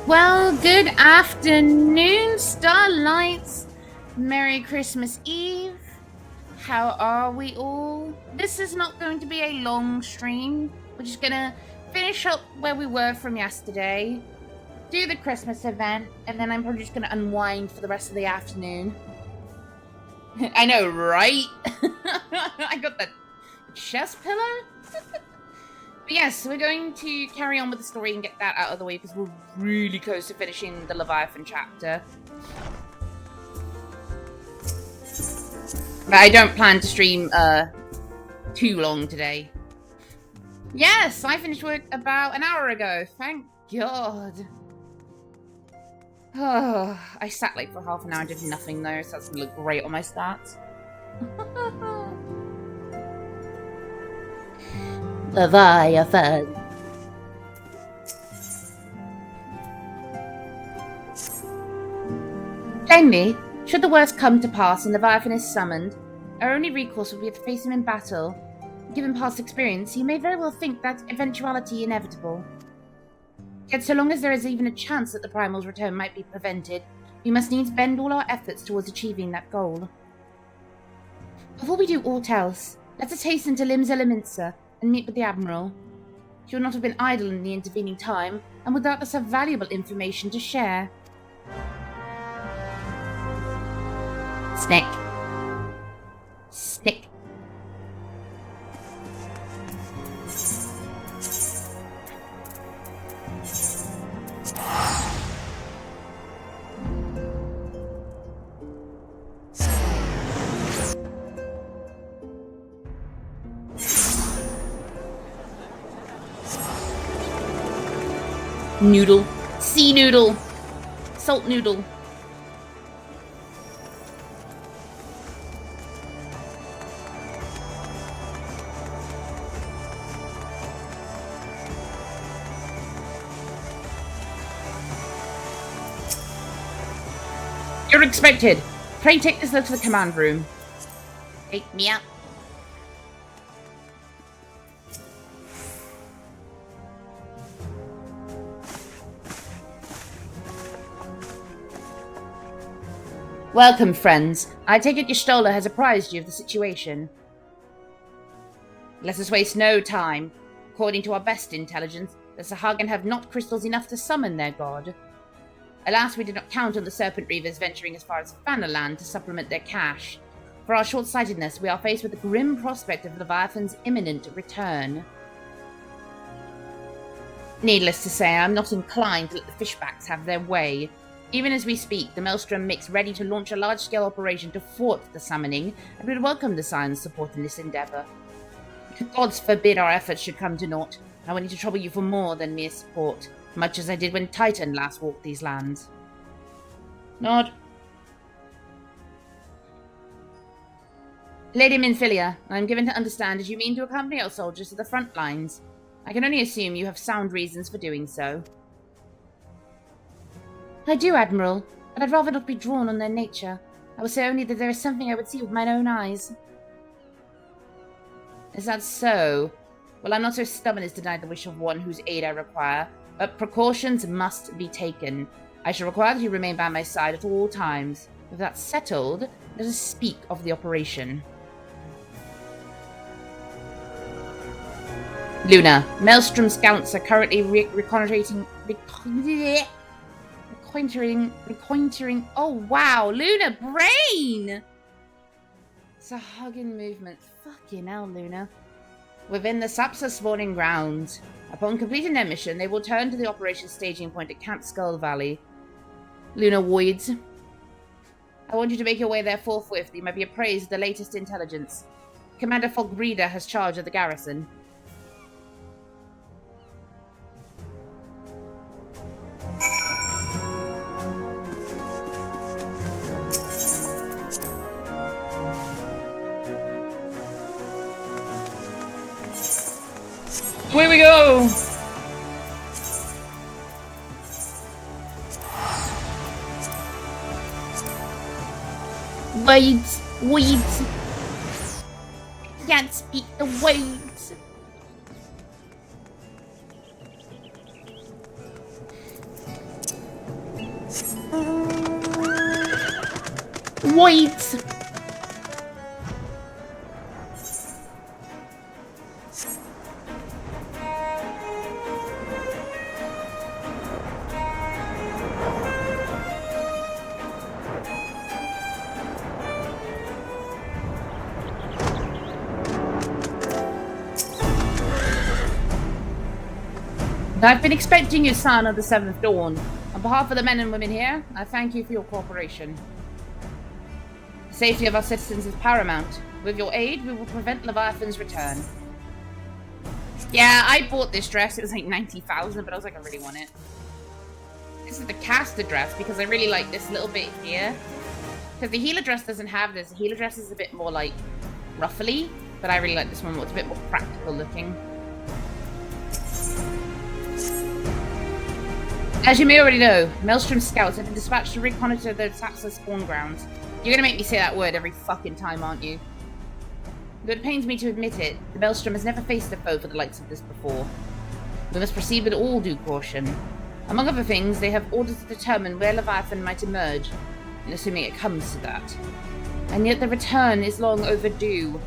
Well, good afternoon, Starlights. Merry Christmas Eve. How are we all? This is not going to be a long stream. We're just gonna finish up where we were from yesterday, do the Christmas event, and then I'm probably just gonna unwind for the rest of the afternoon. I know, right? I got that chest pillow? But yes, we're going to carry on with the story and get that out of the way because we're really close to finishing the Leviathan chapter. But I don't plan to stream too long today. Yes, I finished work about an hour ago. Thank God. Oh, I sat late for half an hour and did nothing though, so that's gonna look great on my stats. Leviathan. Plainly, should the worst come to pass and Leviathan is summoned, our only recourse will be to face him in battle. Given past experience, he may very well think that eventuality inevitable. Yet so long as there is even a chance that the Primal's return might be prevented, we must needs bend all our efforts towards achieving that goal. Before we do aught else, let us hasten to Lim's Elemensa and meet with the Admiral. She will not have been idle in the intervening time, and would doubtless have valuable information to share. Snick. Snick. Noodle. Sea noodle. Salt noodle. You're expected. Pray take this letter to the command room. Take me out. Welcome, friends. I take it your Stola has apprised you of the situation. Let us waste no time. According to our best intelligence, the Sahagin have not crystals enough to summon their god. Alas, we did not count on the Serpent Reavers venturing as far as Fanaland to supplement their cache. For our short-sightedness, we are faced with the grim prospect of Leviathan's imminent return. Needless to say, I am not inclined to let the Fishbacks have their way. Even as we speak, the Maelstrom makes ready to launch a large-scale operation to thwart the summoning, and we would welcome the Scion's support in this endeavour. Gods forbid our efforts should come to naught. I will need to trouble you for more than mere support, much as I did when Titan last walked these lands. Nod. Lady Minfilia, I am given to understand that you mean to accompany our soldiers to the front lines. I can only assume you have sound reasons for doing so. I do, Admiral, but I'd rather not be drawn on their nature. I will say only that there is something I would see with mine own eyes. Is that so? Well, I'm not so stubborn as to deny the wish of one whose aid I require, but precautions must be taken. I shall require that you remain by my side at all times. With that settled, let us speak of the operation. Luna, Maelstrom scouts are currently reconnoitering. Oh wow, Luna brain! Sahagin movement. Fucking hell, Luna. Within the Sapsa spawning grounds. Upon completing their mission, they will turn to the operation staging point at Camp Skull Valley. Luna Voids. I want you to make your way there forthwith. You may be appraised of the latest intelligence. Commander Fogreader has charge of the garrison. Here we go! Weeds. Can't speak the words. Wait! I've been expecting your son at the 7th dawn. On behalf of the men and women here, I thank you for your cooperation. The safety of our citizens is paramount. With your aid, we will prevent Leviathan's return. Yeah, I bought this dress. It was like 90,000, but I was like, I really want it. This is the caster dress because I really like this little bit here. Because the healer dress doesn't have this. The healer dress is a bit more like ruffly, but I really like this one. It's a bit more practical looking. As you may already know, Maelstrom scouts have been dispatched to reconnoiter the Saxon spawn grounds. You're gonna make me say that word every fucking time, aren't you? Though it pains me to admit it, the Maelstrom has never faced a foe for the likes of this before. We must proceed with all due caution. Among other things, they have orders to determine where Leviathan might emerge, and assuming it comes to that. And yet the return is long overdue.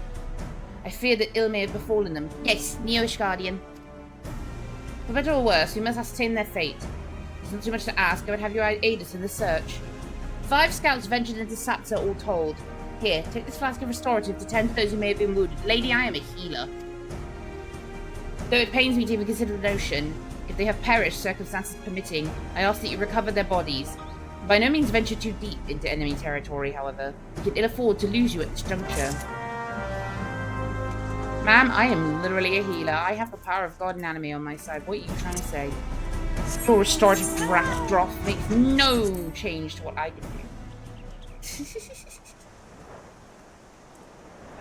I fear that ill may have befallen them. Yes, Neoish Guardian. For better or worse, we must ascertain their fate. It's not too much to ask. I would have you aid us in the search. 5 scouts ventured into Satsa, all told. Here, take this flask of restorative to tend to those who may have been wounded. Lady, I am a healer. Though it pains me to even consider the notion, if they have perished, circumstances permitting, I ask that you recover their bodies. By no means venture too deep into enemy territory, however. We can ill afford to lose you at this juncture. Ma'am, I am literally a healer. I have the power of God and anime on my side. What are you trying to say? Your restorative drop makes no change to what I can do.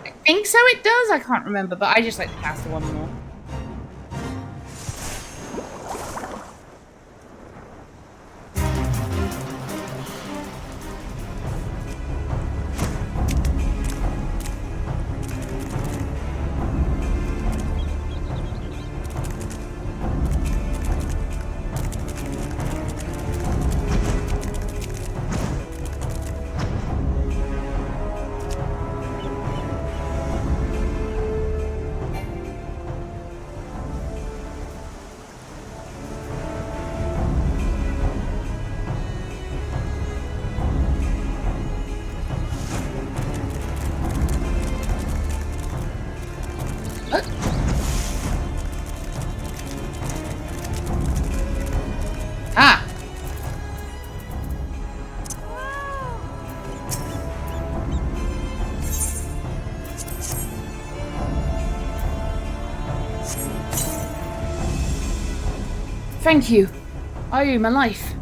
I think so it does. I can't remember, but I just like to cast the one more. Thank you. I owe you my life.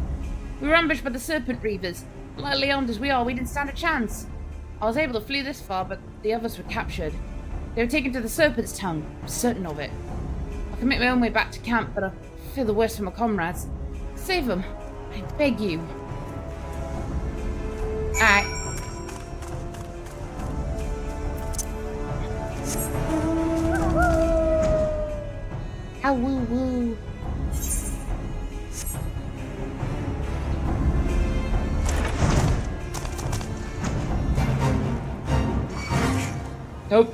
We were ambushed by the Serpent Reavers. Lightly armed as we are, we didn't stand a chance. I was able to flee this far, but the others were captured. They were taken to the Serpent's Tongue. I'm certain of it. I can make my own way back to camp, but I feel the worst for my comrades. Save them. I beg you. Alright. How woo woo. Nope.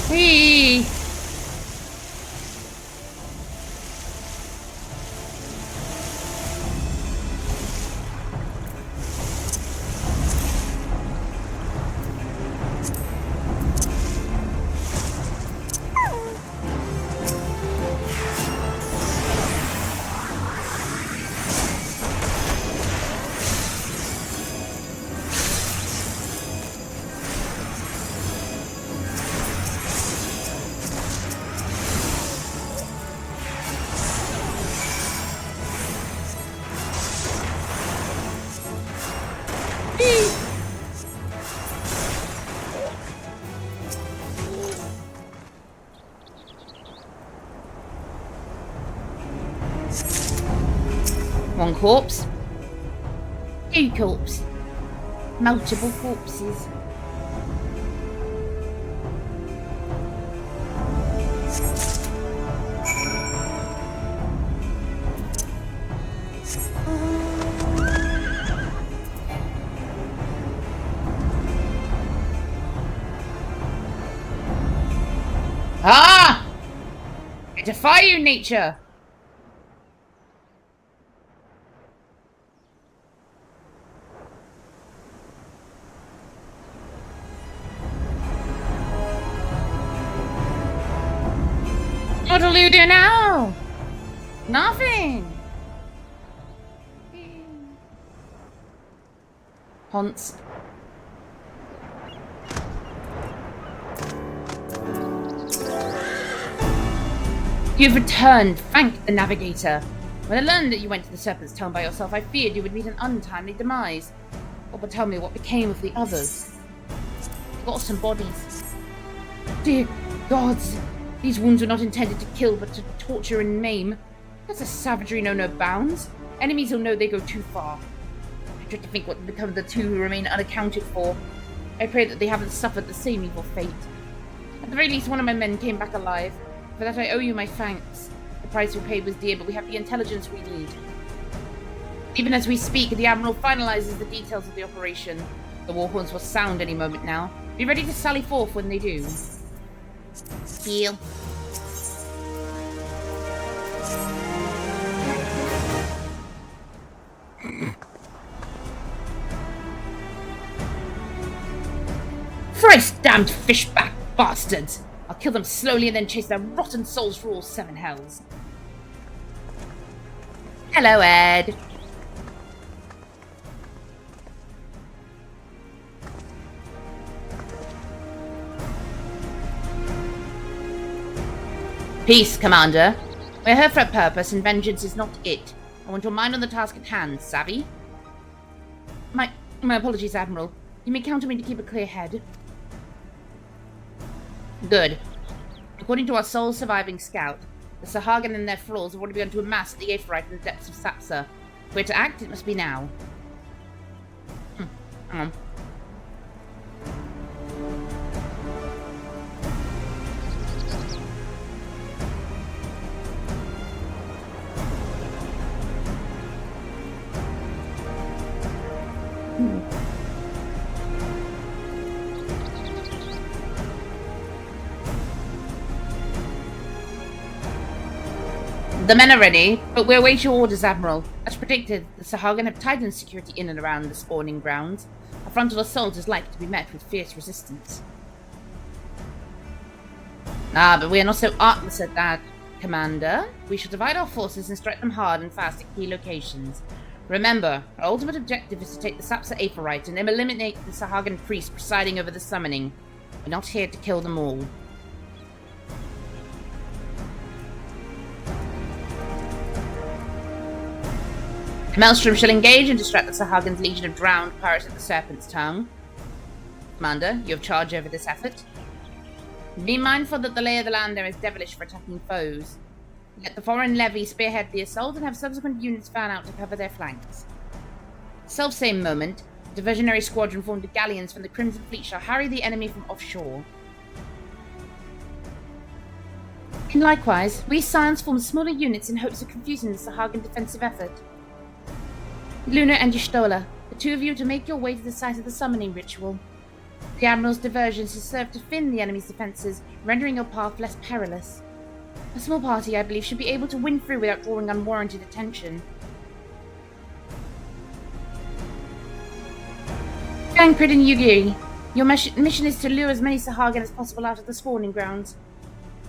Hey. One corpse. 2 corpses. Multiple corpses. defy you, nature! What'll you do now? Nothing! Hans. You've returned, thank the navigator. When I learned that you went to the Serpent's Town by yourself, I feared you would meet an untimely demise. Oh, but tell me, what became of the others? Forgotten bodies. Dear gods, these wounds were not intended to kill, but to torture and maim. That's a savagery know no bounds. Enemies will know they go too far. I dread to think what will become of the two who remain unaccounted for. I pray that they haven't suffered the same evil fate. At the very least, one of my men came back alive. For that I owe you my thanks. The price we paid was dear, but we have the intelligence we need. Even as we speak, the Admiral finalizes the details of the operation. The war horns will sound any moment now. Be ready to sally forth when they do. Heal. Thrice damned fishback bastards! I'll kill them slowly and then chase their rotten souls through all 7 hells. Hello, Ed. Peace, Commander. We're here for a purpose, and vengeance is not it. I want your mind on the task at hand, savvy? My apologies, Admiral. You may count on me to keep a clear head. Good. According to our sole surviving scout, the Sahagin and their thralls have already begun to amass at the Aephorite in the depths of Sapsa. If we're to act, it must be now. Hang on. The men are ready, but we await your orders, Admiral. As predicted, the Sahagin have tightened security in and around the spawning grounds. A frontal assault is likely to be met with fierce resistance. But we are not so artless at that, Commander. We shall divide our forces and strike them hard and fast at key locations. Remember, our ultimate objective is to take the Sapsa Aephorite and eliminate the Sahagin priest presiding over the summoning. We're not here to kill them all. Maelstrom shall engage and distract the Sahagin's legion of drowned pirates at the Serpent's Tongue. Commander, you have charge over this effort. Be mindful that the lay of the land there is devilish for attacking foes. Let the foreign levy spearhead the assault and have subsequent units fan out to cover their flanks. Self-same moment, a diversionary squadron formed of galleons from the Crimson Fleet shall harry the enemy from offshore. And likewise, we Scions form smaller units in hopes of confusing the Sahagin defensive effort. Luna and Y'shtola, the two of you to make your way to the site of the summoning ritual. The Admiral's diversions has served to thin the enemy's defences, rendering your path less perilous. A small party, I believe, should be able to win through without drawing unwarranted attention. Gankrid and Yugiri, your mission is to lure as many Sahagin as possible out of the spawning grounds.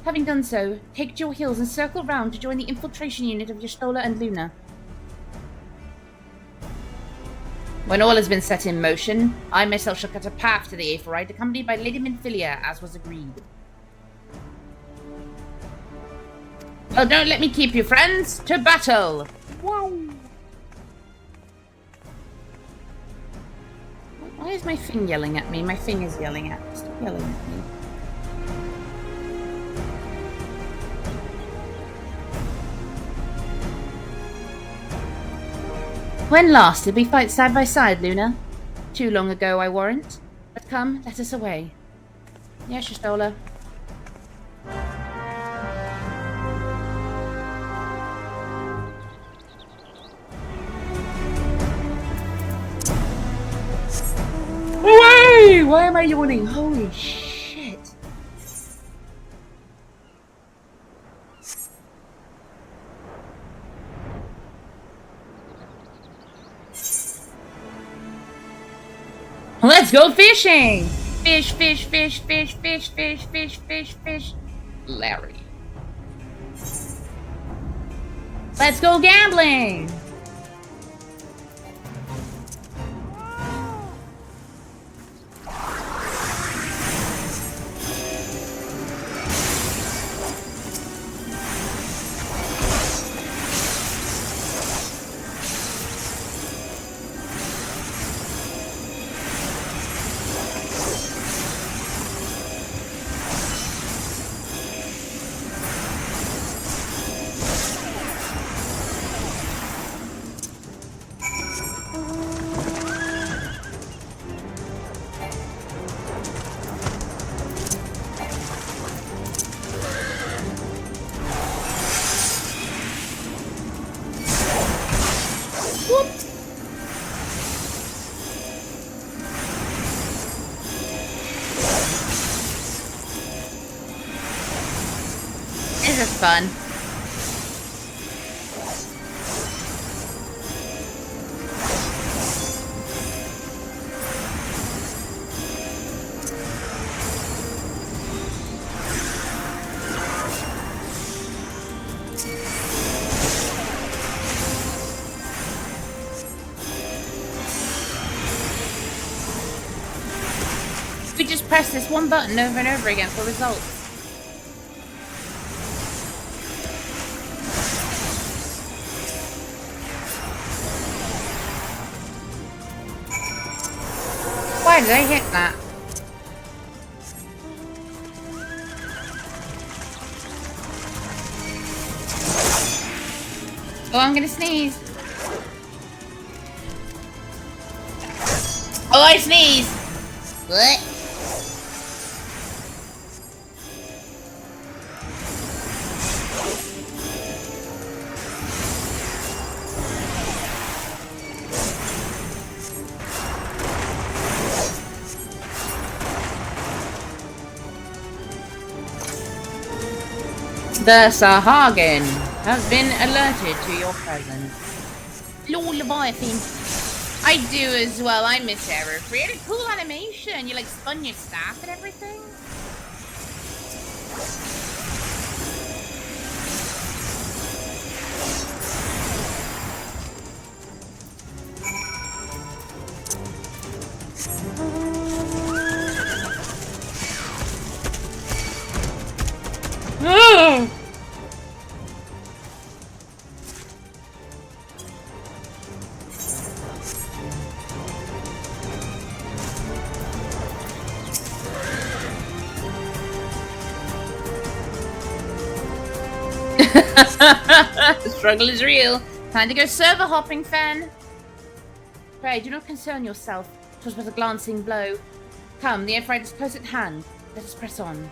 Having done so, take to your heels and circle round to join the infiltration unit of Y'shtola and Luna. When all has been set in motion, I myself shall cut a path to the Aephorite, accompanied by Lady Minfilia, as was agreed. Well, don't let me keep you, friends! To battle! Wow! Why is my thing yelling at me? My thing is yelling at me. Stop yelling at me. When last did we fight side by side, Luna? Too long ago, I warrant. But come, let us away. Yes, Y'shtola. Away! Why am I yawning? Holy shit. Let's go fishing! Fish, fish, fish, fish, fish, fish, fish, fish, fish. Larry. Let's go gambling! This is fun. We just press this one button over and over again for results. Why did I hit that? Oh, I'm gonna sneeze. Oh, I sneeze! What? The Sahagin has been alerted to your presence. Lol, Leviathan. I do as well. I miss Error. Really cool animation. You like spun your staff and everything. The struggle is real. Time to go server hopping, Fen. Pray, do not concern yourself. 'Twas but a glancing blow. Come, the Airfight is close at hand. Let us press on.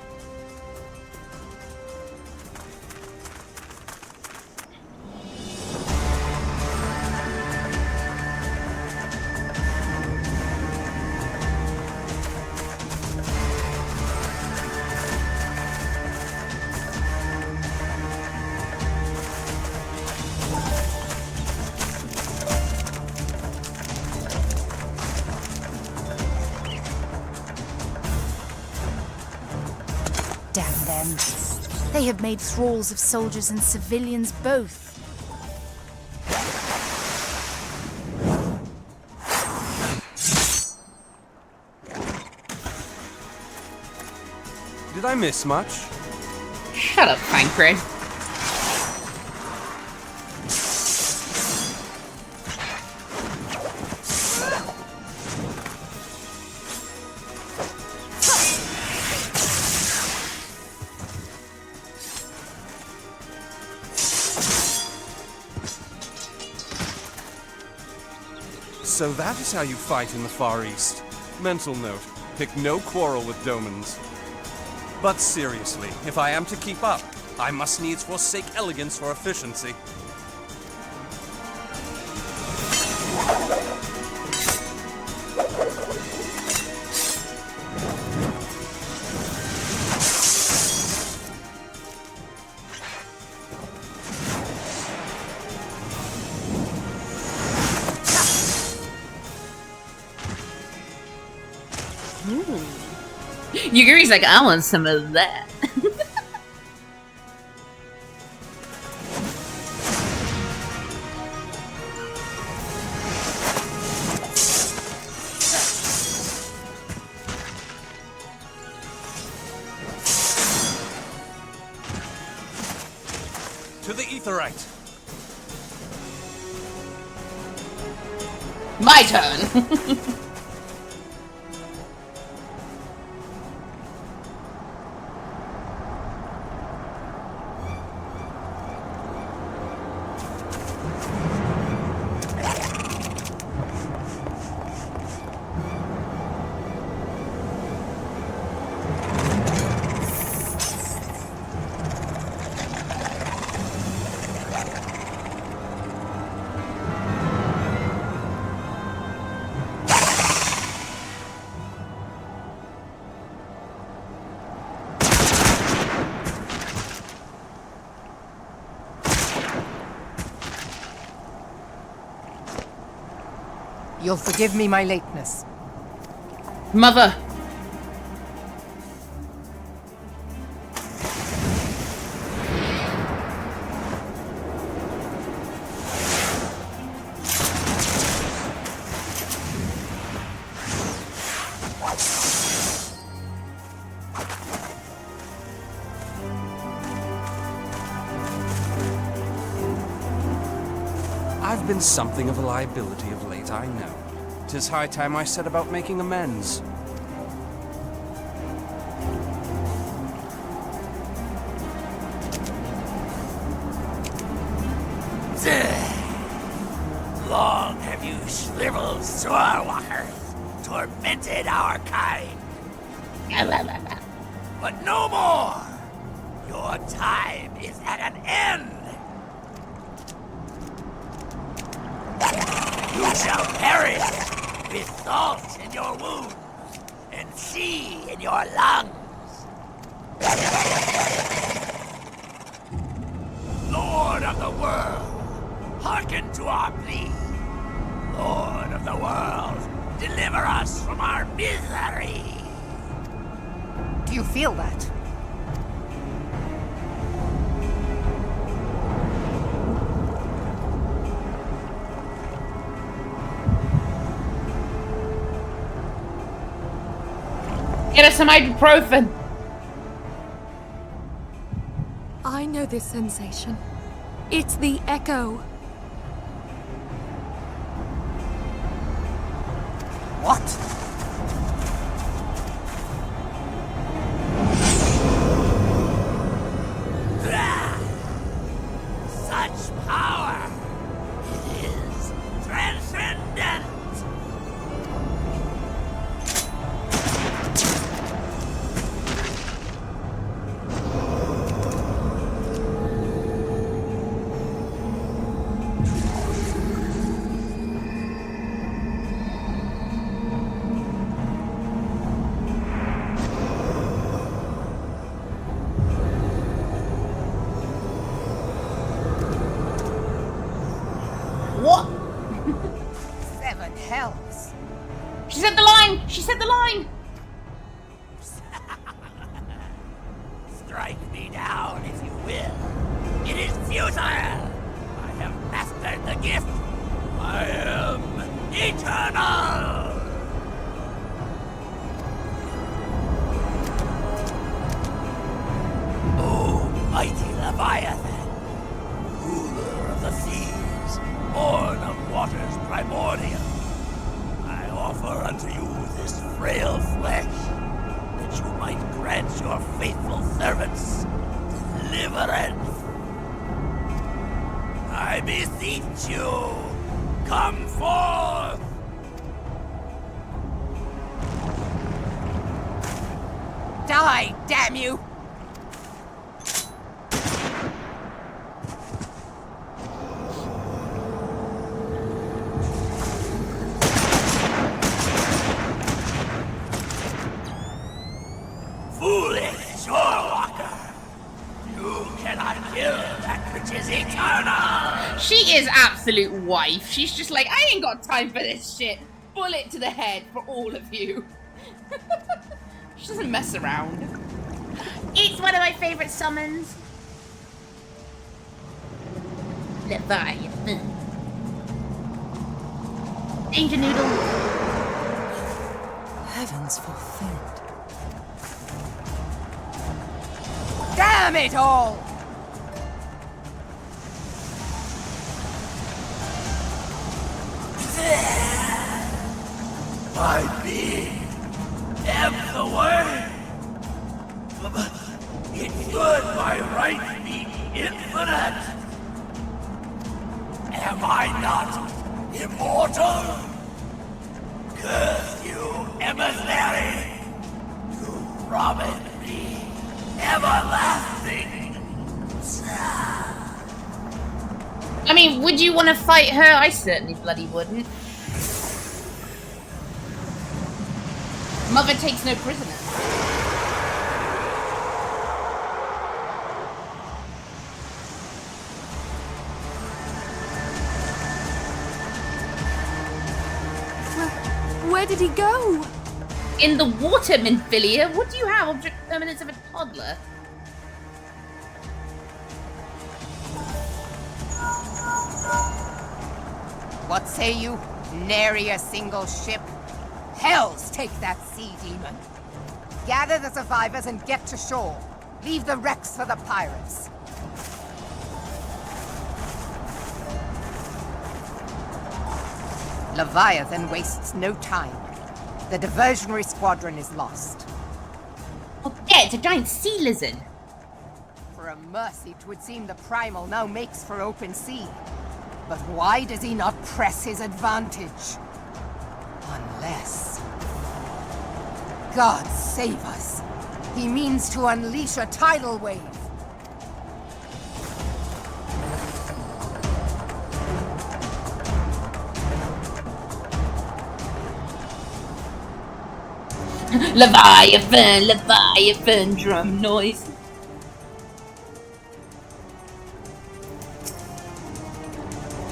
Damn them. They have made thralls of soldiers and civilians both. Did I miss much? Shut up, Pancre. So that is how you fight in the Far East. Mental note, pick no quarrel with Domans. But seriously, if I am to keep up, I must needs forsake elegance for efficiency. Yuguri's like, I want some of that. To the Aetheryte. My turn. You'll forgive me my lateness. Mother. I've been something of a liability of late, I know. 'Tis high time I set about making amends. Long have you shriveled swordwalkers tormented our kind. But no more! Your time is at an end! You shall perish with salt in your wounds and sea in your lungs. Lord of the world, hearken to our plea. Lord of the world, deliver us from our misery. Do you feel that? Get us some ibuprofen. I know this sensation. It's the echo. What? Such power! It is transcendent! What? 7 hells. She said the line. She said the line. Strike me down if you will. It is futile! I have mastered the gift. I am eternal! Oh, mighty Leviathan, ruler of the seas, born of waters primordial, I offer unto you this frail flesh, that you might grant your faithful servants deliverance. I beseech you, come forth! Die, damn you! Foolish shorewalker! You cannot kill that which is eternal! She is absolute wife. She's just like, I ain't got time for this shit. Bullet to the head for all of you. She doesn't mess around. It's one of my favorite summons. Leviathan. Danger Noodle. Heavens forfend. Damn it all! My being am the way. But it should by right be infinite. Am I not immortal? Curse you, emissary! You promised me everlasting. I mean, would you want to fight her? I certainly bloody wouldn't. Mother takes no prisoners. Where did he go? In the water, Minfilia. What do you have? Object permanence of a toddler. What say you? Nary a single ship? Hells take that sea demon. Gather the survivors and get to shore. Leave the wrecks for the pirates. Leviathan wastes no time. The diversionary squadron is lost. Oh, yeah, it's a giant sea lizard. For a mercy, 'twould seem the primal now makes for open sea. But why does he not press his advantage? Unless... God save us! He means to unleash a tidal wave. Leviathan, Leviathan, drum noise.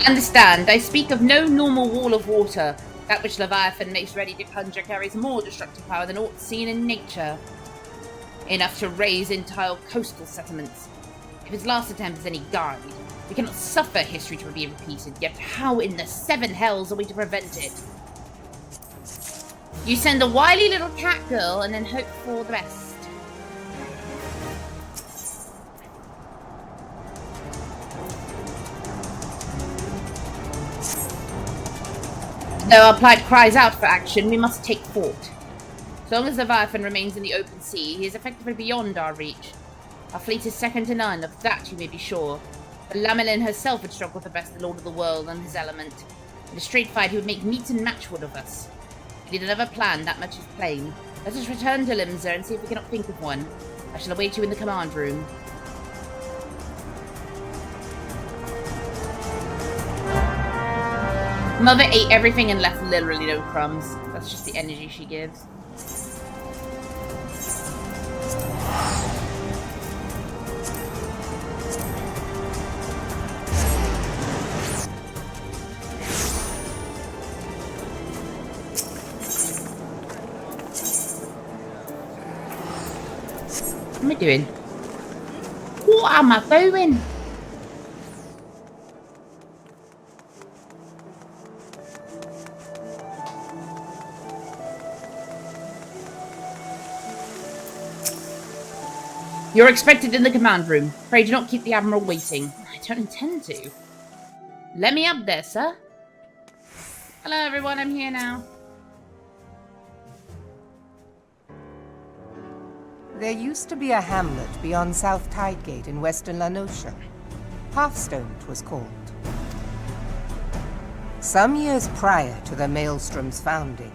Understand, I speak of no normal wall of water. That which Leviathan makes ready to conjure carries more destructive power than aught seen in nature. Enough to raise entire coastal settlements. If its last attempt is any guide, we cannot suffer history to be repeated, yet how in the seven hells are we to prevent it? You send a wily little cat girl and then hope for the best. Though our plight cries out for action, we must take fort. So long as Leviathan remains in the open sea, he is effectively beyond our reach. Our fleet is second to none, of that you may be sure. But Lamelin herself would struggle with the best the Lord of the World and his element. In a straight fight, he would make meat and matchwood of us. We need another plan, that much is plain. Let us return to Eorzea and see if we cannot think of one. I shall await you in the command room. Mother ate everything and left literally no crumbs. That's just the energy she gives. What am I doing? What am I doing? You're expected in the command room. Pray do not keep the Admiral waiting. I don't intend to. Let me up there, sir. Hello, everyone. I'm here now. There used to be a hamlet beyond South Tidegate in western Lanosha. Hearthstone, 'twas called. Some years prior to the Maelstrom's founding,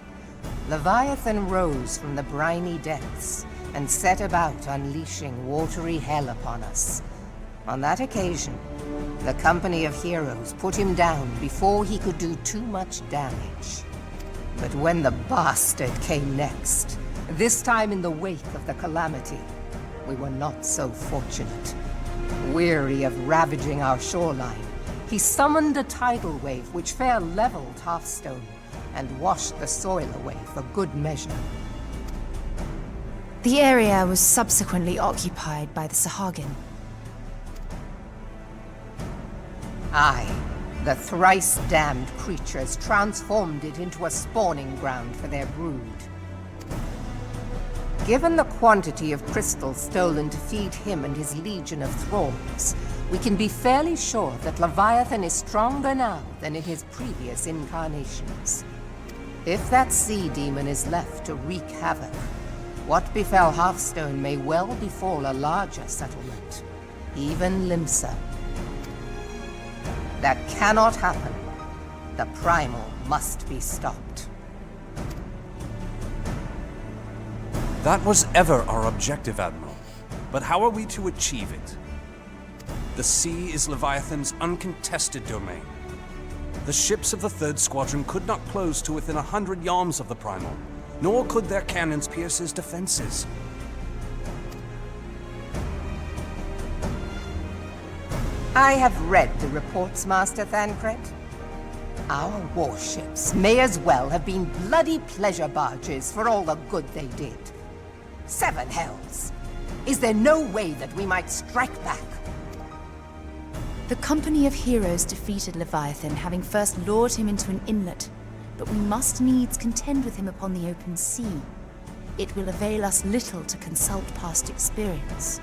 Leviathan rose from the briny depths and set about unleashing watery hell upon us. On that occasion, the company of heroes put him down before he could do too much damage. But when the bastard came next, this time in the wake of the calamity, we were not so fortunate. Weary of ravaging our shoreline, he summoned a tidal wave which fair leveled Hearthstone and washed the soil away for good measure. The area was subsequently occupied by the Sahagin. Aye, the thrice-damned creatures transformed it into a spawning ground for their brood. Given the quantity of crystals stolen to feed him and his legion of thralls, we can be fairly sure that Leviathan is stronger now than in his previous incarnations. If that sea demon is left to wreak havoc, what befell Hearthstone may well befall a larger settlement, even Limsa. That cannot happen. The primal must be stopped. That was ever our objective, Admiral. But how are we to achieve it? The sea is Leviathan's uncontested domain. The ships of the 3rd Squadron could not close to within 100 yards of the primal, nor could their cannons pierce his defenses. I have read the reports, Master Thancred. Our warships may as well have been bloody pleasure barges for all the good they did. 7 hells! Is there no way that we might strike back? The company of heroes defeated Leviathan, having first lured him into an inlet, but we must needs contend with him upon the open sea. It will avail us little to consult past experience.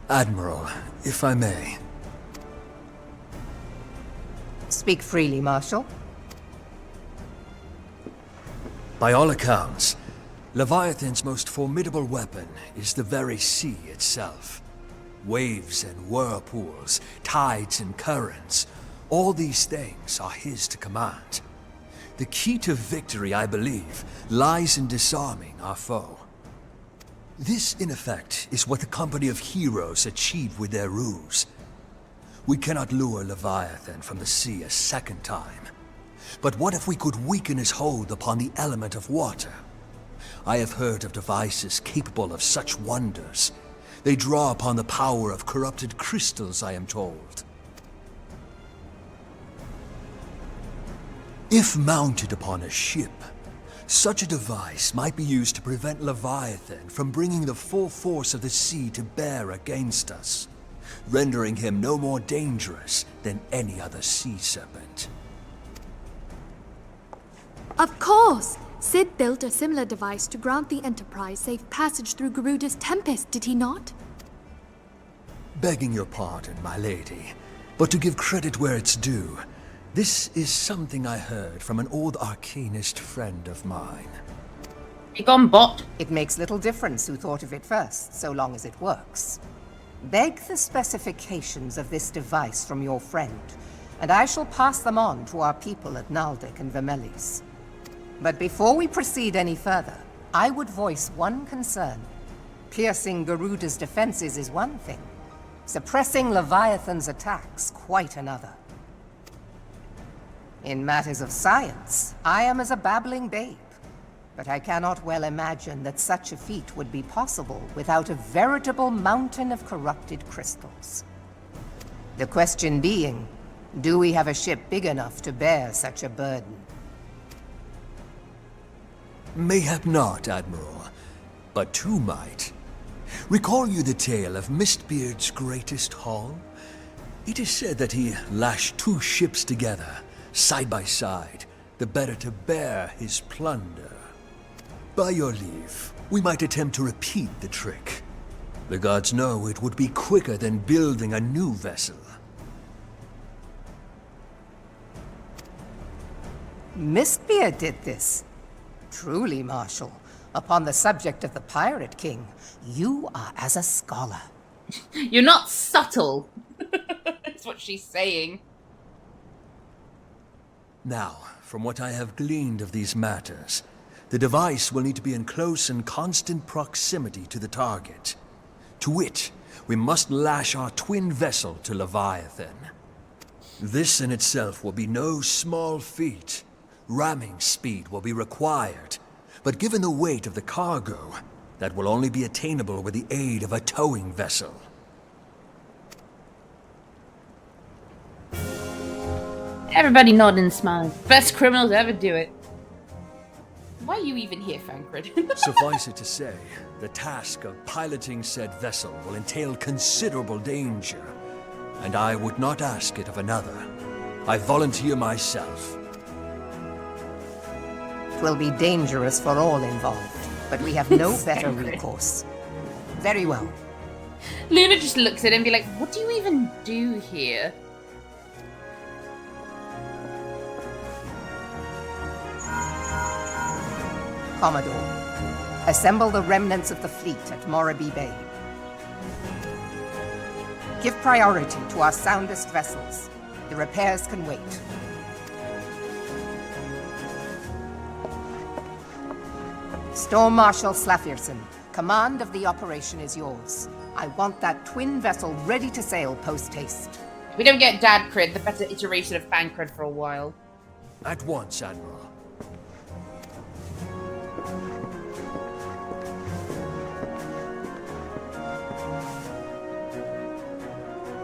Admiral, if I may. Speak freely, Marshal. By all accounts, Leviathan's most formidable weapon is the very sea itself. Waves and whirlpools, tides and currents, all these things are his to command. The key to victory, I believe, lies in disarming our foe. This, in effect, is what the company of heroes achieved with their ruse. We cannot lure Leviathan from the sea a second time. But what if we could weaken his hold upon the element of water? I have heard of devices capable of such wonders. They draw upon the power of corrupted crystals, I am told. If mounted upon a ship, such a device might be used to prevent Leviathan from bringing the full force of the sea to bear against us, rendering him no more dangerous than any other sea serpent. Of course! Sid built a similar device to grant the Enterprise safe passage through Garuda's Tempest, did he not? Begging your pardon, my lady, but to give credit where it's due, this is something I heard from an old arcanist friend of mine. Be gone, bot. It makes little difference who thought of it first, so long as it works. Beg the specifications of this device from your friend, and I shall pass them on to our people at Naldic and Vermelis. But before we proceed any further, I would voice one concern. Piercing Garuda's defenses is one thing. Suppressing Leviathan's attacks, quite another. In matters of science, I am as a babbling babe. But I cannot well imagine that such a feat would be possible without a veritable mountain of corrupted crystals. The question being, do we have a ship big enough to bear such a burden? Mayhap not, Admiral, but two might. Recall you the tale of Mistbeard's greatest haul? It is said that he lashed 2 ships together, side by side, the better to bear his plunder. By your leave, we might attempt to repeat the trick. The gods know it would be quicker than building a new vessel. Mistbeard did this. Truly, Marshal, upon the subject of the Pirate King, you are as a scholar. You're not subtle. That's what she's saying. Now, from what I have gleaned of these matters, the device will need to be in close and constant proximity to the target. To wit, we must lash our twin vessel to Leviathan. This in itself will be no small feat. Ramming speed will be required, but given the weight of the cargo, that will only be attainable with the aid of a towing vessel. Everybody nodding and smiling. Best criminal to ever do it. Why are you even here, Fancred? Suffice it to say, the task of piloting said vessel will entail considerable danger, and I would not ask it of another. I volunteer myself. It will be dangerous for all involved, but we have no better recourse. Very well. Luna just looks at him and be like, what do you even do here? Commodore, assemble the remnants of the fleet at Moraby Bay. Give priority to our soundest vessels. The repairs can wait. Storm Marshal Slafirson, command of the operation is yours. I want that twin vessel ready to sail post-haste. If we don't get Dad Crid, the better iteration of Fancred for a while. At once, Admiral.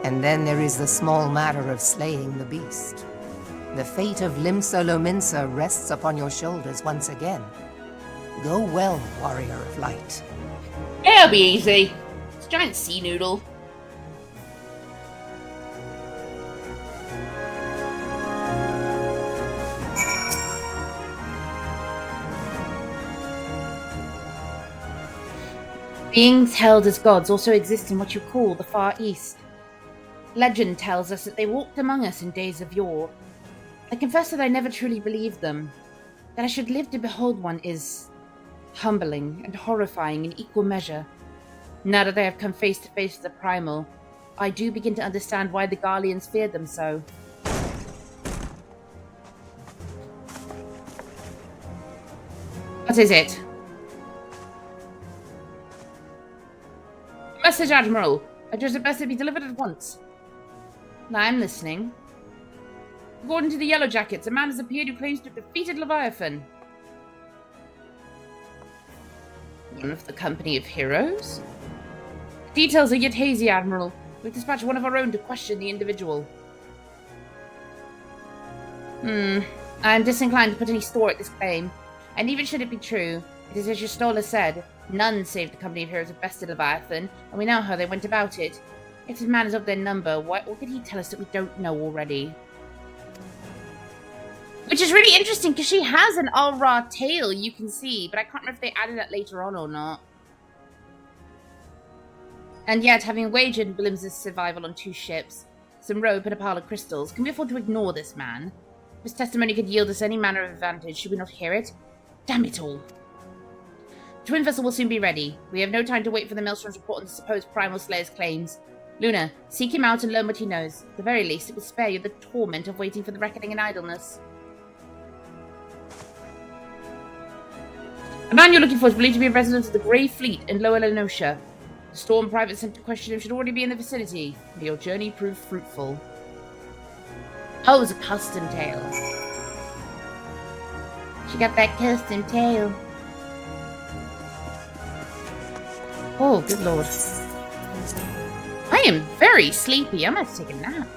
And then there is the small matter of slaying the beast. The fate of Limsa Lominsa rests upon your shoulders once again. Go well, warrior of light. It'll be easy. It's a giant sea noodle. Beings held as gods also exist in what you call the Far East. Legend tells us that they walked among us in days of yore. I confess that I never truly believed them. That I should live to behold one is humbling and horrifying in equal measure. Now that I have come face to face with the primal, I do begin to understand why the Garleans feared them so. What is it? Message, Admiral. I judge it best to be delivered at once. I'm listening. According to the Yellow Jackets, a man has appeared who claims to have defeated Leviathan. One of the company of heroes? Details are yet hazy, Admiral. We've dispatched one of our own to question the individual. I'm disinclined to put any store at this claim. And even should it be true, it is as your Stola said, none save the company of heroes have bested Leviathan, and we know how they went about it. If this man is of their number, what could he tell us that we don't know already? Which is really interesting, because she has an Al-Ra tail, you can see, but I can't remember if they added that later on or not. And yet, having wagered Blim's survival on 2 ships, some rope and a pile of crystals, can we afford to ignore this man? His testimony could yield us any manner of advantage, should we not hear it? Damn it all. The twin vessel will soon be ready. We have no time to wait for the Maelstrom's report on the supposed Primal Slayer's claims. Luna, seek him out and learn what he knows. At the very least, it will spare you the torment of waiting for the reckoning in idleness. The man you're looking for is believed to be a resident of the Grey Fleet in Lower Lenosha. The Storm private sent to question him should already be in the vicinity. May your journey prove fruitful. Oh, it was a custom tale. She got that custom tale. Oh, good lord. I am very sleepy. I'm going to take a nap.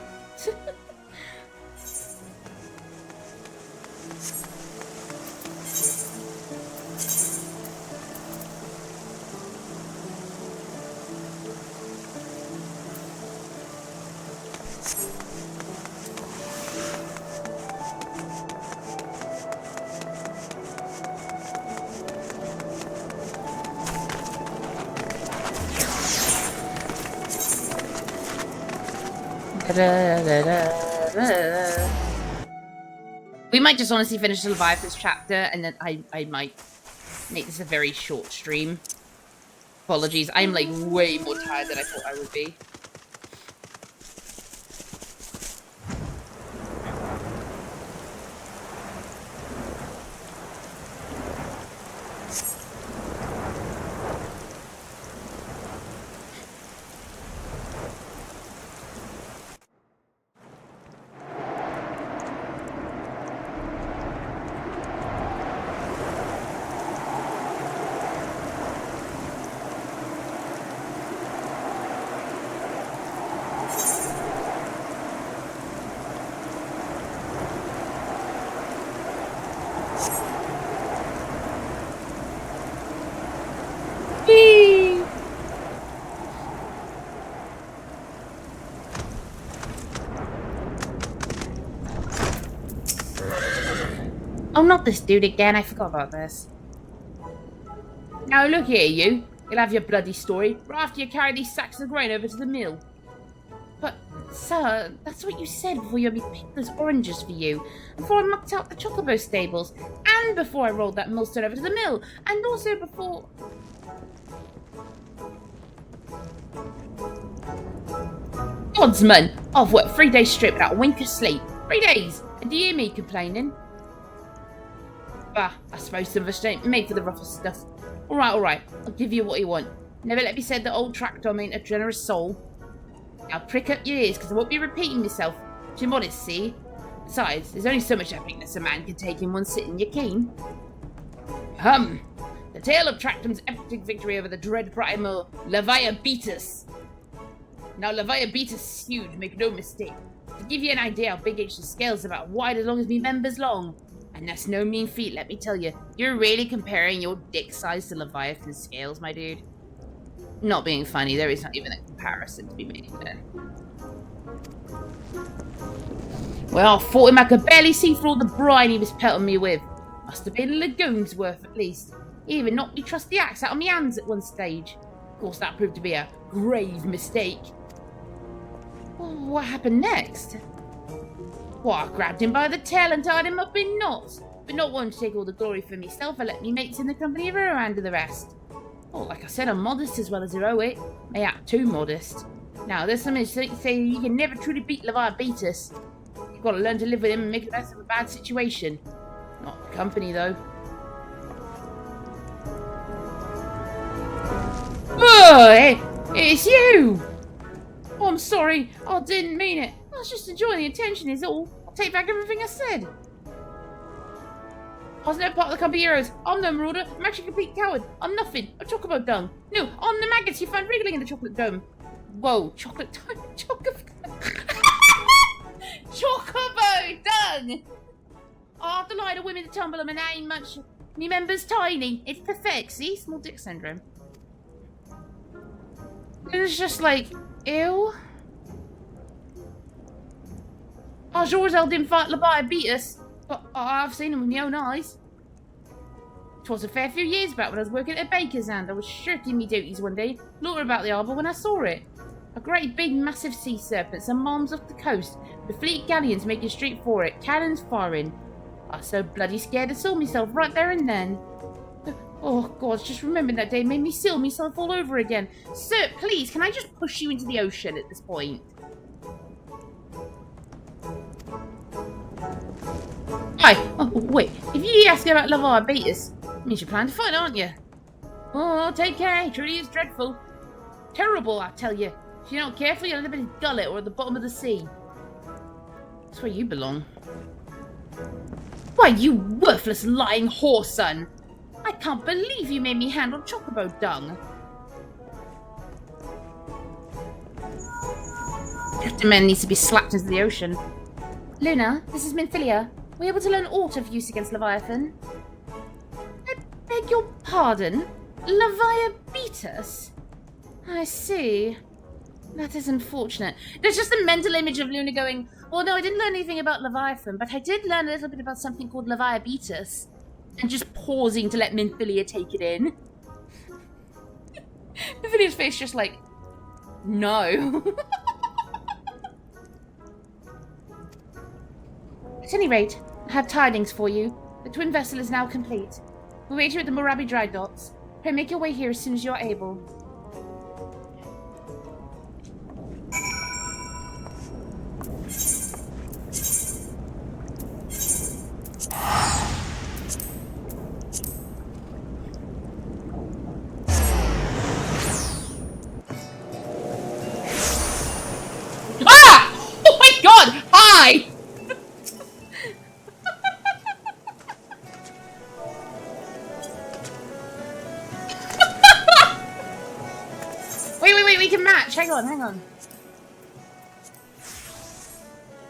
We might just honestly finish the Leviathan's chapter, and then I might make this a very short stream. Apologies, I'm like way more tired than I thought I would be. Oh, not this dude again. I forgot about this. Now look here, you. You'll have your bloody story right after you carry these sacks of grain over to the mill. But, sir, that's what you said before you had me pick those oranges for you, before I mucked out the chocobo stables, and before I rolled that millstone over to the mill, and also before... Godsman! I've worked 3 days straight without a wink of sleep. 3 days! And do you hear me complaining? Bah, I suppose some of us ain't made for the roughest stuff. Alright, I'll give you what you want. Never let me say that old tractor ain't a generous soul. Now prick up your ears, because I won't be repeating myself. Too modest, see? Besides, there's only so much epicness a man can take in one sitting, you keen? The tale of Tractum's epic victory over the dread primal Leviabetus. Now Leviabetus is huge, make no mistake. To give you an idea how big H's scale's about wide as long as me members long. And that's no mean feat, let me tell you. You're really comparing your dick size to Leviathan's scales, my dude. Not being funny, there is not even a comparison to be made there. Well, I fought him I could barely see through all the brine he was pelting me with. Must have been a lagoon's worth at least. He even knocked me trusty axe out of my hands at one stage. Of course, that proved to be a grave mistake. Well, what happened next? Well, I grabbed him by the tail and tied him up in knots. But not wanting to take all the glory for myself, I let me mates in the company of her handle the rest. Oh, like I said, I'm modest as well as heroic. Mayhap too modest. Now, there's something to say you can never truly beat Leviabetus. You've got to learn to live with him and make the best of a bad situation. Not the company, though. Oh, hey, it's you! Oh, I'm sorry. I didn't mean it. I was just enjoying the attention is all. I'll take back everything I said. I was never part of the company heroes. I'm no marauder. I'm actually a complete coward. I'm nothing. I'm chocobo dung. No, I'm the maggots you find wriggling in the chocolate dome. Whoa, chocolate dome. Chocobo dung! I have to lie to women to tumble them and I ain't much. Me members tiny. It's pathetic. See? Small dick syndrome. It was just like, ew. I sure as hell didn't fight Leviabetus, but I've seen him with my own eyes. 'Twas a fair few years back when I was working at a baker's stand. I was shirking me duties one day, looked about the harbour when I saw it. A great big massive sea serpent, some miles off the coast, with fleet galleons making straight for it, cannons firing. I was so bloody scared I saw myself right there and then. Oh God, just remembering that day made me seal myself all over again. Sir, please, can I just push you into the ocean at this point? Hi. Oh, wait. If you ask about Leviabetus, means you plan to fight, aren't you? Oh, take care. It truly is dreadful. Terrible, I tell you. If you're not careful, you'll end up in his gullet or at the bottom of the sea. That's where you belong. Why, you worthless lying whore, son! I can't believe you made me handle chocobo dung. Captain Man needs to be slapped into the ocean. Luna, this is Minfilia. Were you able to learn aught of use against Leviathan? I beg your pardon? Leviabetus? I see. That is unfortunate. There's just a mental image of Luna going, well, no, I didn't learn anything about Leviathan, but I did learn a little bit about something called Leviabetus. And just pausing to let Minfilia take it in. Minfilia's face just like, no. At any rate, I have tidings for you. The twin vessel is now complete. We wait you at the Morabi dry docks. Pray make your way here as soon as you are able. Ah! Oh my God! Hi! Wait, we can match. Hang on.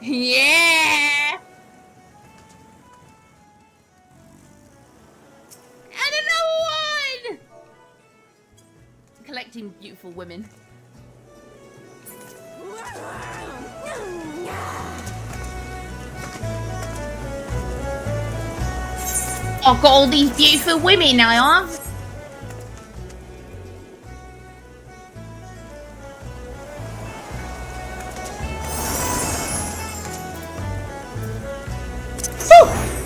Yeah! And another one! Collecting beautiful women. I've got all these beautiful women I have.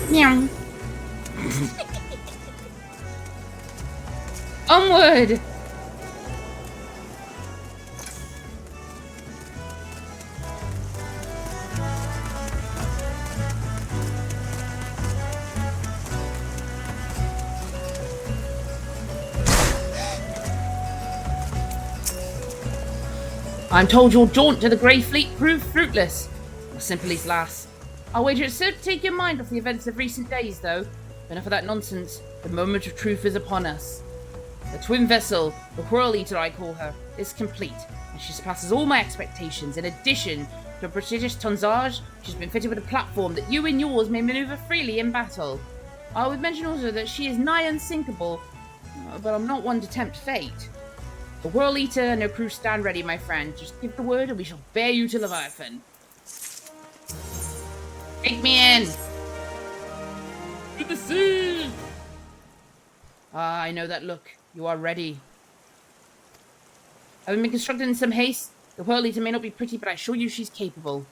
Meow. Onward! I'm told your jaunt to the Grey Fleet proved fruitless. Simply, lass. I'll wager it served to take your mind off the events of recent days, though. Enough of that nonsense. The moment of truth is upon us. The twin vessel, the Whirl Eater I call her, is complete, and she surpasses all my expectations. In addition to a prestigious tonnage, she's been fitted with a platform that you and yours may maneuver freely in battle. I would mention also that she is nigh unsinkable, but I'm not one to tempt fate. The Whirl Eater and her crew stand ready, my friend. Just give the word and we shall bear you to Leviathan. Take me in! To the sea! Ah, I know that look. You are ready. Having been constructed in some haste, the Whirl Eater may not be pretty, but I assure you she's capable.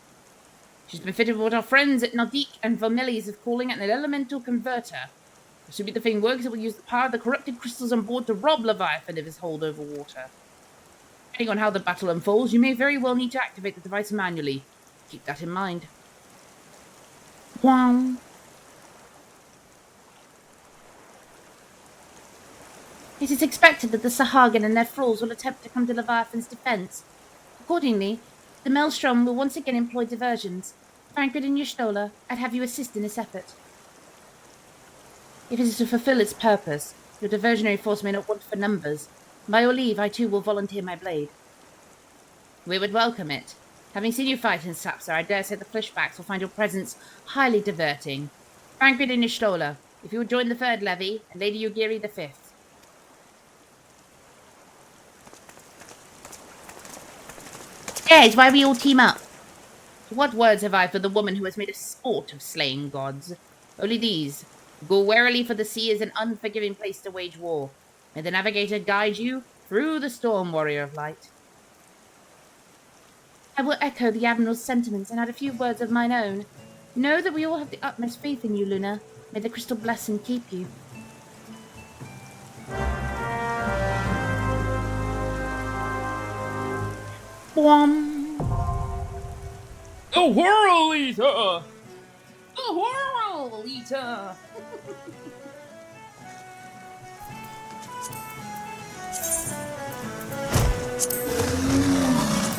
She's been fitted with what our friends at Nardik and Vermilies is calling an elemental converter. Assuming the thing works, it will use the power of the corrupted crystals on board to rob Leviathan of his hold over water. Depending on how the battle unfolds, you may very well need to activate the device manually. Keep that in mind. Wow. It is expected that the Sahagin and their thralls will attempt to come to Leviathan's defense. Accordingly, the Maelstrom will once again employ diversions. Frankfurt and Yashtola, I'd have you assist in this effort. If it is to fulfill its purpose, your diversionary force may not want for numbers. By your leave, I too will volunteer my blade. We would welcome it. Having seen you fight in Sapsar, I dare say the Fleshbacks will find your presence highly diverting. Frankfurt and Yashtola, if you would join the 3rd Levy, and Lady Ugiri the 5th. Yes, why we all team up? What words have I for the woman who has made a sport of slaying gods? Only these. Go warily, for the sea is an unforgiving place to wage war. May the navigator guide you through the storm, warrior of light. I will echo the Admiral's sentiments and add a few words of mine own. Know that we all have the utmost faith in you, Luna. May the crystal bless and keep you. Boom. The Whirl Eater! The Whirl Eater!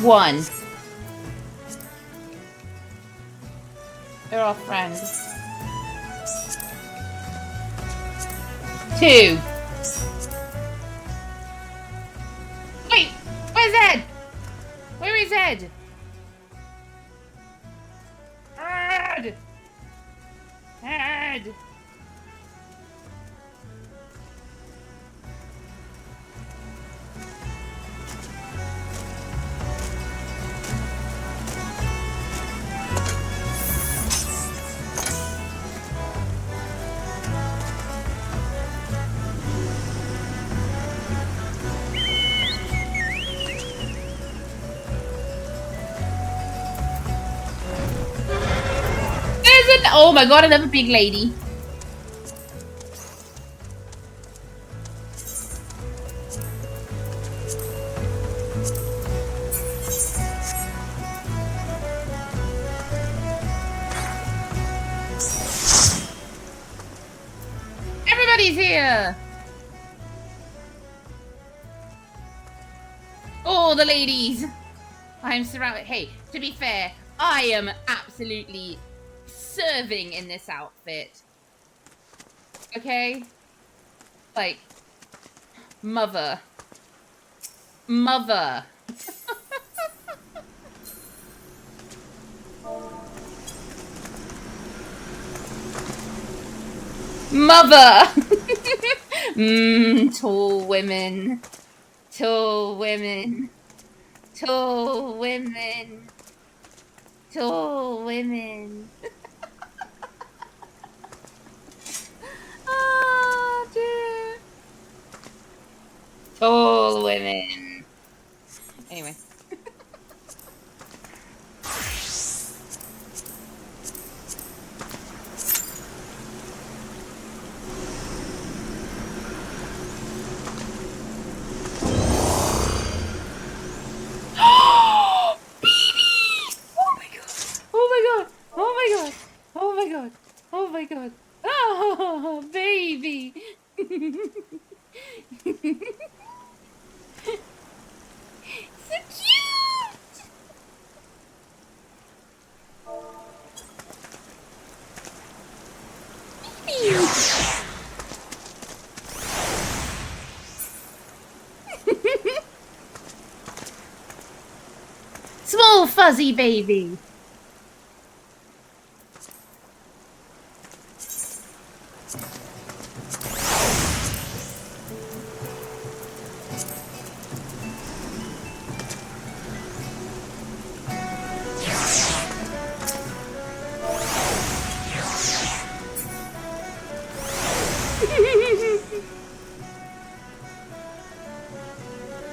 One. They're all friends. 2. Wait! Where's Ed? Where is Ed? Ed! Ed! Oh my god, another big lady. Everybody's here. All the ladies. I'm surrounded. Hey, to be fair, I am absolutely serving in this outfit. Okay? Like, mother. Mother. Mother! Tall women. Tall women. Tall women. Tall women. my god. Oh my god. Oh, baby. So cute. Baby. Small fuzzy baby.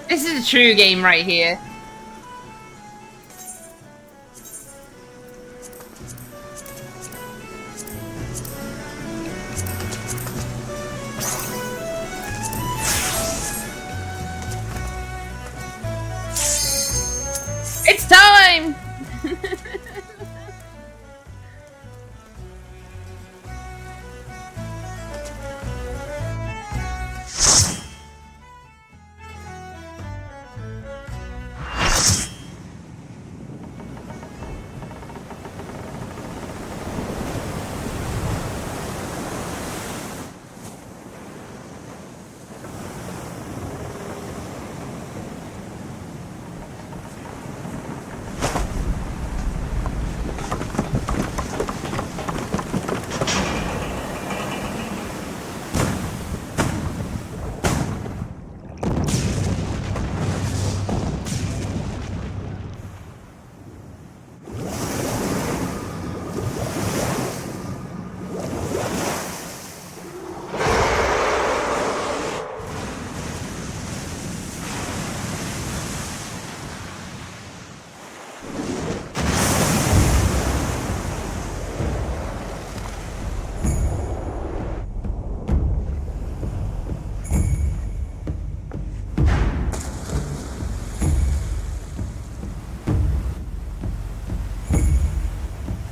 This is a true game right here. It's time!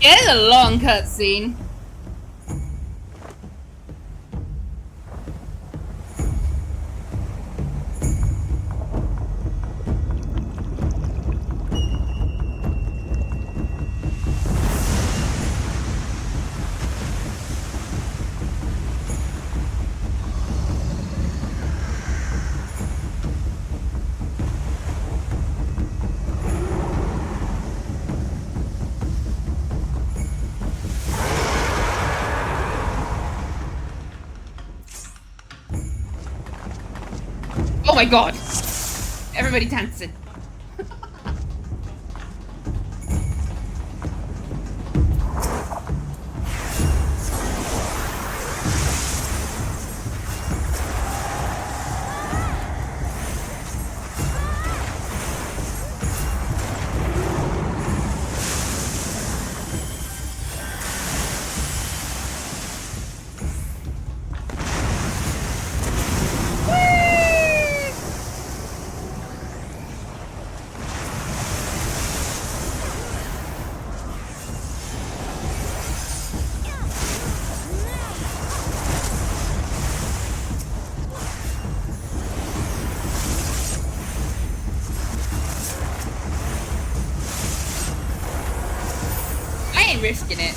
Yeah, it's a long cutscene. Oh my god! Everybody dancing. I ain't risking it.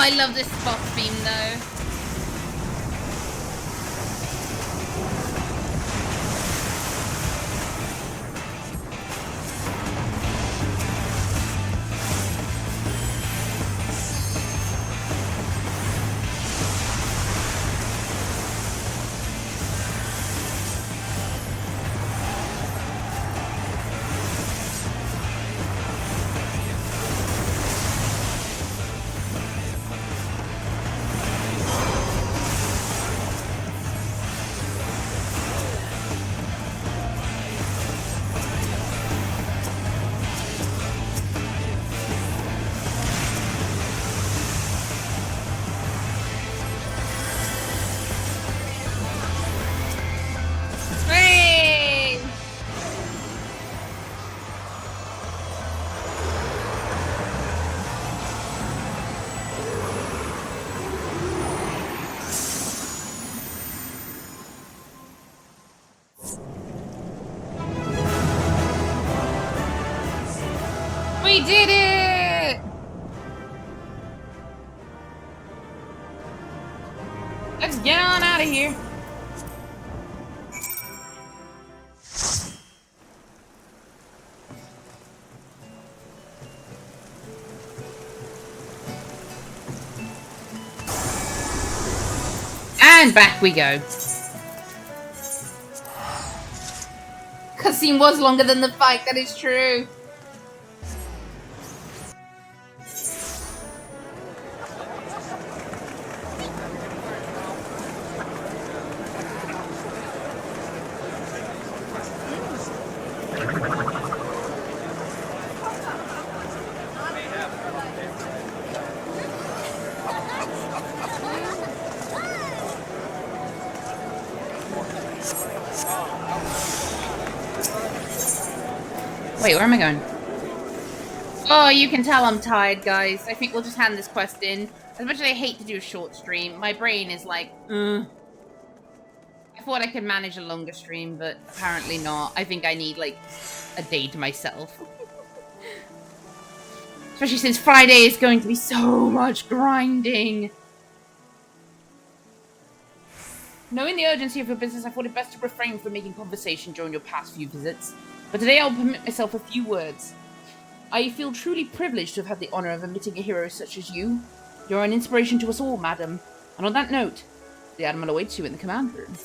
I love this spot beam though. We did it! Let's get on out of here. And back we go. Cutscene was longer than the fight, that is true. Wait, where am I going? Oh, you can tell I'm tired, guys. I think we'll just hand this quest in. As much as I hate to do a short stream, my brain is like, I thought I could manage a longer stream, but apparently not. I think I need, like, a day to myself. Especially since Friday is going to be so much grinding. Knowing the urgency of your business, I thought it best to refrain from making conversation during your past few visits. But today I'll permit myself a few words. I feel truly privileged to have had the honour of meeting a hero such as you. You're an inspiration to us all, madam. And on that note, the Admiral awaits you in the command room.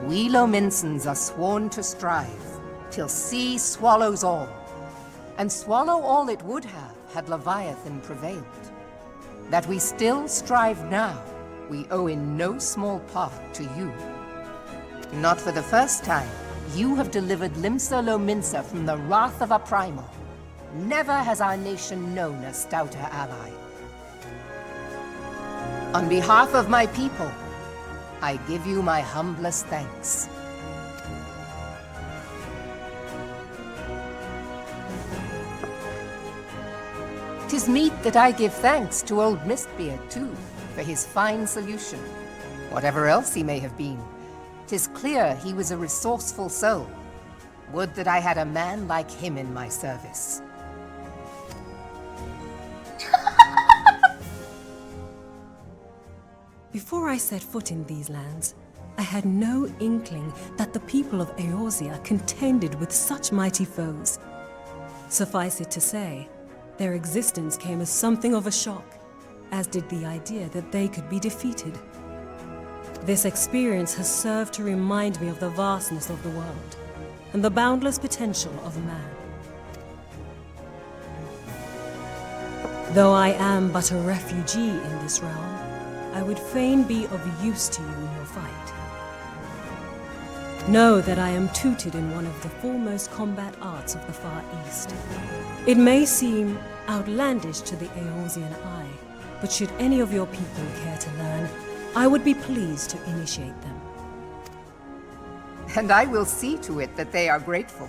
We Lominsons are sworn to strive, till sea swallows all. And swallow all it would have had Leviathan prevailed. That we still strive now, we owe in no small part to you. Not for the first time, you have delivered Limsa Lominsa from the wrath of a primal. Never has our nation known a stouter ally. On behalf of my people, I give you my humblest thanks. 'Tis meet that I give thanks to old Mistbeard, too, for his fine solution. Whatever else he may have been, 'tis clear he was a resourceful soul. Would that I had a man like him in my service. Before I set foot in these lands, I had no inkling that the people of Eorzea contended with such mighty foes. Suffice it to say, their existence came as something of a shock, as did the idea that they could be defeated. This experience has served to remind me of the vastness of the world, and the boundless potential of man. Though I am but a refugee in this realm, I would fain be of use to you in your fight. Know that I am tutored in one of the foremost combat arts of the Far East. It may seem outlandish to the Eorzean eye, but should any of your people care to learn, I would be pleased to initiate them. And I will see to it that they are grateful.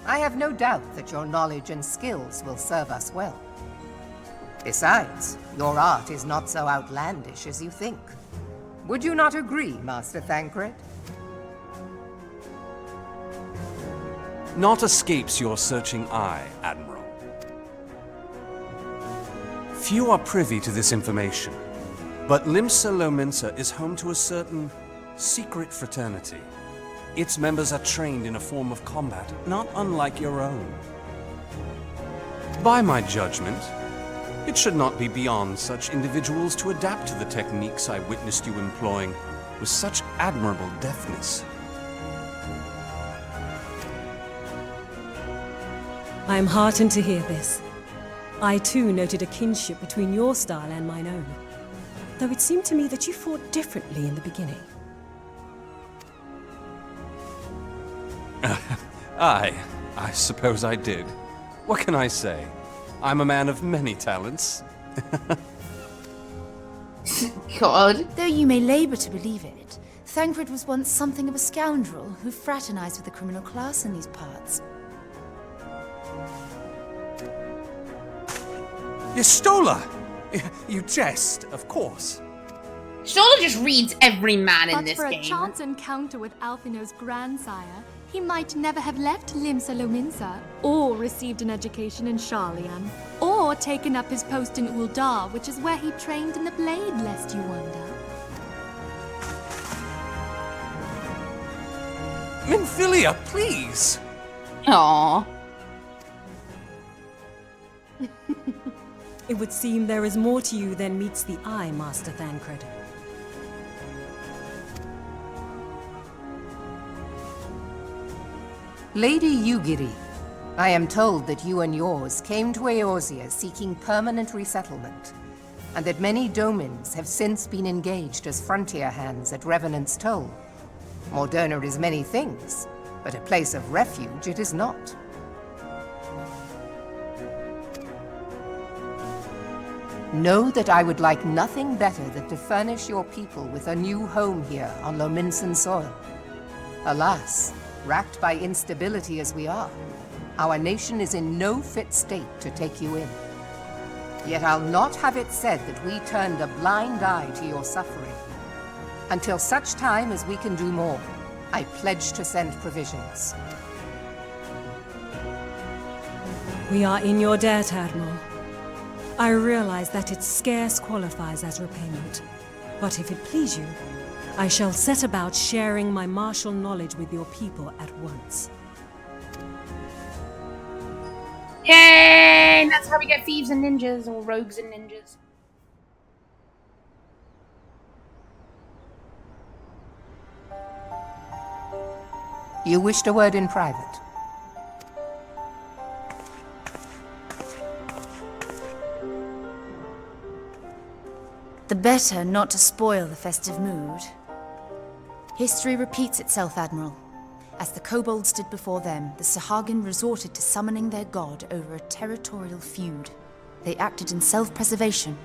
I have no doubt that your knowledge and skills will serve us well. Besides, your art is not so outlandish as you think. Would you not agree, Master Thancred? Naught escapes your searching eye, Admiral. Few are privy to this information, but Limsa Lominsa is home to a certain secret fraternity. Its members are trained in a form of combat not unlike your own. By my judgment, it should not be beyond such individuals to adapt to the techniques I witnessed you employing with such admirable deftness. I am heartened to hear this. I too noted a kinship between your style and mine own, though it seemed to me that you fought differently in the beginning. I suppose I did. What can I say? I'm a man of many talents. God. Though you may labour to believe it, Thancred was once something of a scoundrel who fraternized with the criminal class in these parts. Yestola! You jest, of course. Shola just reads every man in But this for game. a chance encounter with Alphino's grandsire, he might never have left Limsa Lominsa, or received an education in Sharlayan, or taken up his post in Uldar, which is where he trained in the blade, lest you wonder. Minfilia, please! Aww. It would seem there is more to you than meets the eye, Master Thancred. Lady Yugiri, I am told that you and yours came to Eorzea seeking permanent resettlement, and that many domins have since been engaged as frontier hands at Revenant's Toll. Moderna is many things, but a place of refuge it is not. Know that I would like nothing better than to furnish your people with a new home here on Lominsan soil. Alas, racked by instability as we are, our nation is in no fit state to take you in. Yet I'll not have it said that we turned a blind eye to your suffering. Until such time as we can do more, I pledge to send provisions. We are in your debt, Admiral. I realize that it scarce qualifies as repayment, but if it please you, I shall set about sharing my martial knowledge with your people at once. Yay! That's how we get thieves and ninjas, or rogues and ninjas. You wished a word in private. The better not to spoil the festive mood. History repeats itself, Admiral. As the kobolds did before them, the Sahagin resorted to summoning their god over a territorial feud. They acted in self-preservation.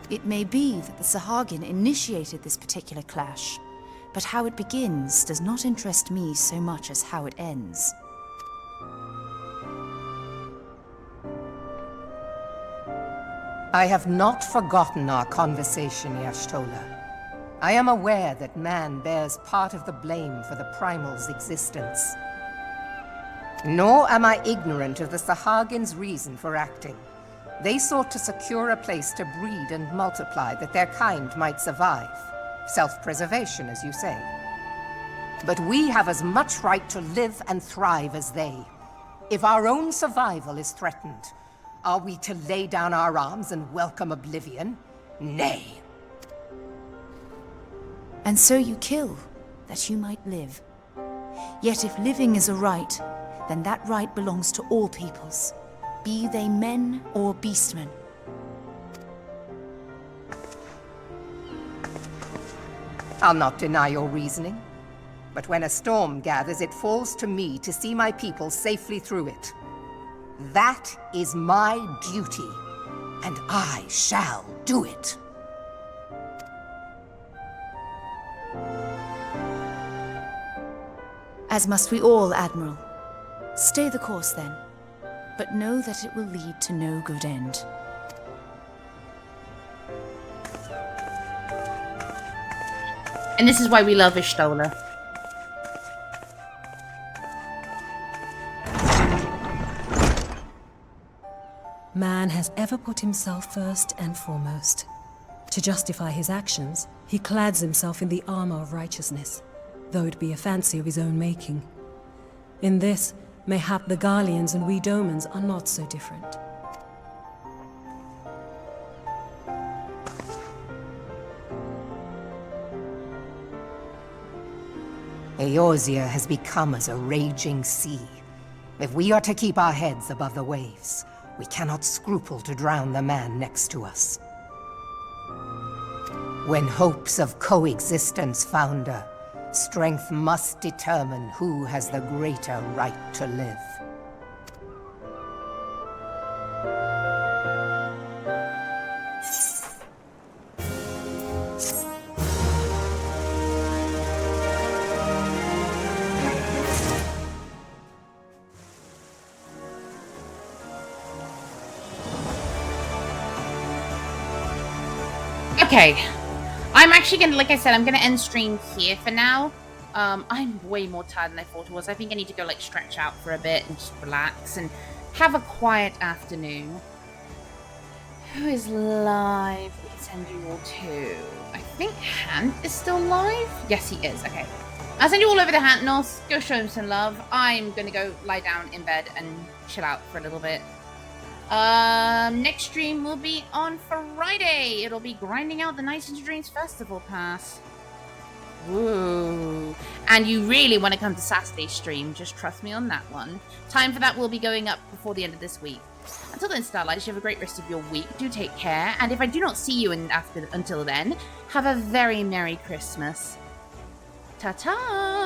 It may be that the Sahagin initiated this particular clash, but how it begins does not interest me so much as how it ends. I have not forgotten our conversation, Y'shtola. I am aware that man bears part of the blame for the Primal's existence. Nor am I ignorant of the Sahagin's reason for acting. They sought to secure a place to breed and multiply that their kind might survive. Self-preservation, as you say. But we have as much right to live and thrive as they. If our own survival is threatened, are we to lay down our arms and welcome oblivion? Nay. And so you kill, that you might live. Yet if living is a right, then that right belongs to all peoples, be they men or beastmen. I'll not deny your reasoning. But when a storm gathers, it falls to me to see my people safely through it. That is my duty, and I shall do it. As must we all, Admiral. Stay the course then, but know that it will lead to no good end. And this is why we love Ishtola. Man has ever put himself first and foremost. To justify his actions, he clads himself in the armor of righteousness, though it be a fancy of his own making. In this, mayhap the Garleans and we Domans are not so different. Eorzea has become as a raging sea. If we are to keep our heads above the waves, we cannot scruple to drown the man next to us. When hopes of coexistence founder, strength must determine who has the greater right to live. Okay, I'm actually gonna, like I said, I'm gonna end stream here for now. I'm way more tired than I thought I was. I think I need to go like stretch out for a bit and just relax and have a quiet afternoon. Who is live? We can send you all to. I think Hant is still live. Yes, he is. Okay, I'll send you all over to Hant North. Go show him some love. I'm gonna go lie down in bed and chill out for a little bit. Next stream will be on Friday. It'll be grinding out the Nights into Dreams Festival Pass. Ooh. And you really want to come to Saturday's stream, just trust me on that one. Time for that will be going up before the end of this week. Until then, Starlight, you have a great rest of your week. Do take care, and if I do not see you until then, have a very Merry Christmas. Ta-ta!